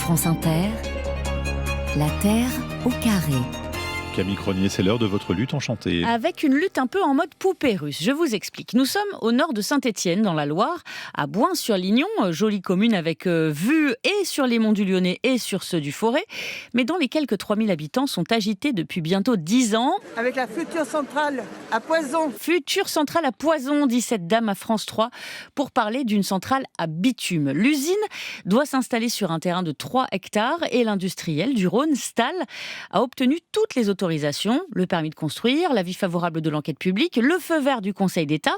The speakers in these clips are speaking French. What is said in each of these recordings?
France Inter, la Terre au carré. Camille Cronier, c'est l'heure de votre lutte enchantée. Avec une lutte un peu en mode poupée russe, je vous explique. Nous sommes au nord de Saint-Étienne, dans la Loire, à Boins-sur-Lignon, jolie commune avec vue et sur les monts du Lyonnais et sur ceux du Forêt, mais dont les quelques 3000 habitants sont agités depuis bientôt 10 ans. Avec la future centrale à Poison. Future centrale à Poison, dit cette dame à France 3, pour parler d'une centrale à bitume. L'usine doit s'installer sur un terrain de 3 hectares et l'industriel du Rhône, Stahl, a obtenu toutes les autorisations, le permis de construire, l'avis favorable de l'enquête publique, le feu vert du Conseil d'État.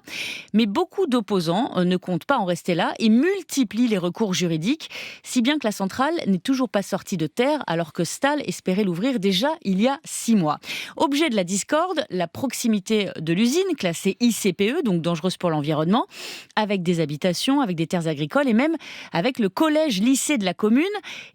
Mais beaucoup d'opposants ne comptent pas en rester là et multiplient les recours juridiques, si bien que la centrale n'est toujours pas sortie de terre alors que Stahl espérait l'ouvrir déjà il y a 6 mois. Objet de la discorde, la proximité de l'usine, classée ICPE, donc dangereuse pour l'environnement, avec des habitations, avec des terres agricoles et même avec le collège-lycée de la commune.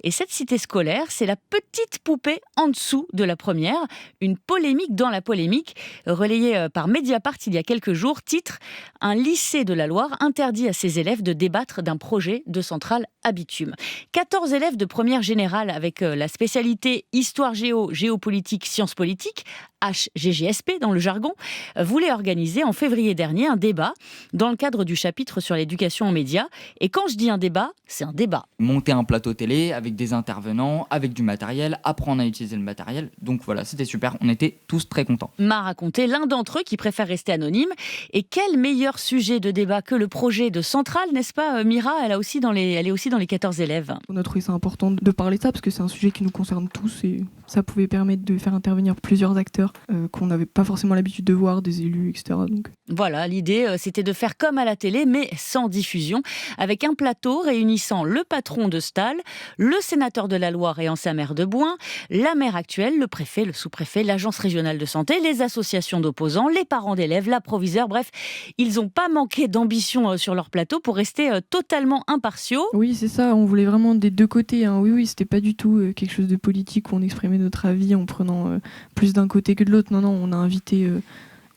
Et cette cité scolaire, c'est la petite poupée en dessous de la première. Une polémique dans la polémique, relayée par Mediapart il y a quelques jours, titre « Un lycée de la Loire interdit à ses élèves de débattre d'un projet de centrale à bitume ». 14 élèves de première générale avec la spécialité Histoire Géo, Géopolitique, Sciences Politiques, HGGSP dans le jargon, voulaient organiser en février dernier un débat dans le cadre du chapitre sur l'éducation aux médias. Et quand je dis un débat, c'est un débat. Monter un plateau télé avec des intervenants, avec du matériel, apprendre à utiliser le matériel. Donc voilà, c'était super, on était tous très contents. M'a raconté l'un d'entre eux qui préfère rester anonyme. Et quel meilleur sujet de débat que le projet de centrale, n'est-ce pas Mira? Elle est aussi dans les 14 élèves. On a trouvé ça important de parler de ça parce que c'est un sujet qui nous concerne tous et ça pouvait permettre de faire intervenir plusieurs acteurs qu'on n'avait pas forcément l'habitude de voir, des élus, etc. Donc. Voilà, l'idée c'était de faire comme à la télé mais sans diffusion, avec un plateau réunissant le patron de Stahl, le sénateur de la Loire et ancien maire de Boins, la maire actuelle, le préfet, le sous-préfet, l'agence régionale de santé, les associations d'opposants, les parents d'élèves, la proviseure, bref, ils n'ont pas manqué d'ambition sur leur plateau pour rester totalement impartiaux. Oui, c'est ça, on voulait vraiment des deux côtés. Hein. Oui, c'était pas du tout quelque chose de politique où on exprimait notre avis en prenant plus d'un côté que de l'autre. Non, on a invité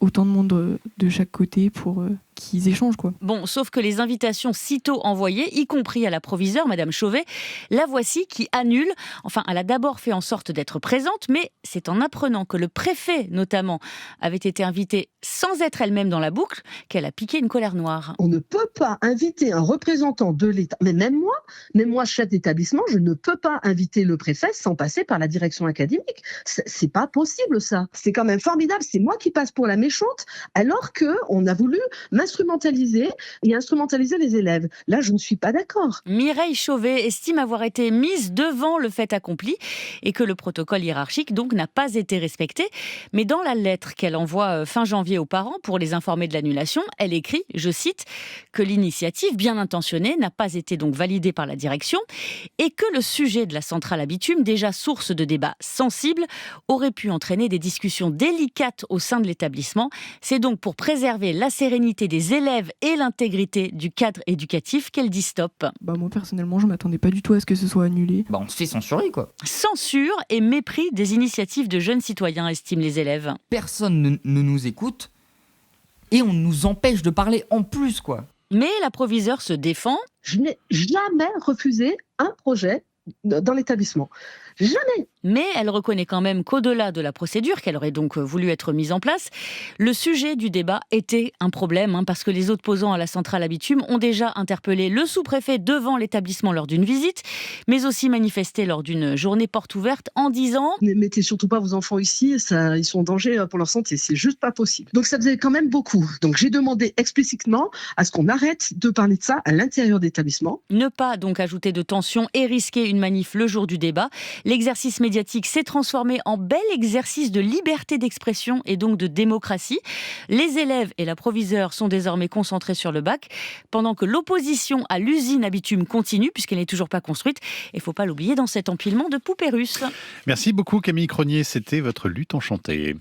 autant de monde de chaque côté pour qu'ils échangent, quoi. Bon, sauf que les invitations sitôt envoyées, y compris à la proviseure, Madame Chauvet, la voici qui annule. Enfin, elle a d'abord fait en sorte d'être présente, mais c'est en apprenant que le préfet, notamment, avait été invité sans être elle-même dans la boucle, qu'elle a piqué une colère noire. On ne peut pas inviter un représentant de l'État, mais même moi, chef d'établissement, je ne peux pas inviter le préfet sans passer par la direction académique. C'est pas possible, ça. C'est quand même formidable. C'est moi qui passe pour la méchante, alors qu'on a voulu m'instrumentaliser et instrumentaliser les élèves. Là, je ne suis pas d'accord. Mireille Chauvet estime avoir été mise devant le fait accompli et que le protocole hiérarchique donc n'a pas été respecté. Mais dans la lettre qu'elle envoie fin janvier aux parents pour les informer de l'annulation, elle écrit, je cite, que l'initiative bien intentionnée n'a pas été donc validée par la direction et que le sujet de la centrale à bitume, déjà source de débats sensibles, aurait pu entraîner des discussions délicates au sein de l'établissement. C'est donc pour préserver la sérénité des élèves et l'intégrité du cadre éducatif qu'elle dit stop. Moi personnellement, je m'attendais pas du tout à ce que ce soit annulé. On se fait censurer, quoi. Censure et mépris des initiatives de jeunes citoyens, estiment les élèves. Personne ne nous écoute et on nous empêche de parler en plus, quoi. Mais la proviseure se défend. Je n'ai jamais refusé un projet dans l'établissement. Jamais. Mais elle reconnaît quand même qu'au-delà de la procédure, qu'elle aurait donc voulu être mise en place, le sujet du débat était un problème, parce que les opposants à la centrale à bitume ont déjà interpellé le sous-préfet devant l'établissement lors d'une visite, mais aussi manifesté lors d'une journée porte ouverte en disant « Ne mettez surtout pas vos enfants ici, ils sont en danger pour leur santé, c'est juste pas possible. » Donc ça faisait quand même beaucoup. Donc j'ai demandé explicitement à ce qu'on arrête de parler de ça à l'intérieur de l'établissement. Ne pas donc ajouter de tension et risquer une manif le jour du débat. L'exercice médiatique s'est transformé en bel exercice de liberté d'expression et donc de démocratie. Les élèves et la proviseure sont désormais concentrés sur le bac, pendant que l'opposition à l'usine à bitume continue, puisqu'elle n'est toujours pas construite. Il ne faut pas l'oublier dans cet empilement de poupées russes. Merci beaucoup Camille Cronier, c'était votre lutte enchantée.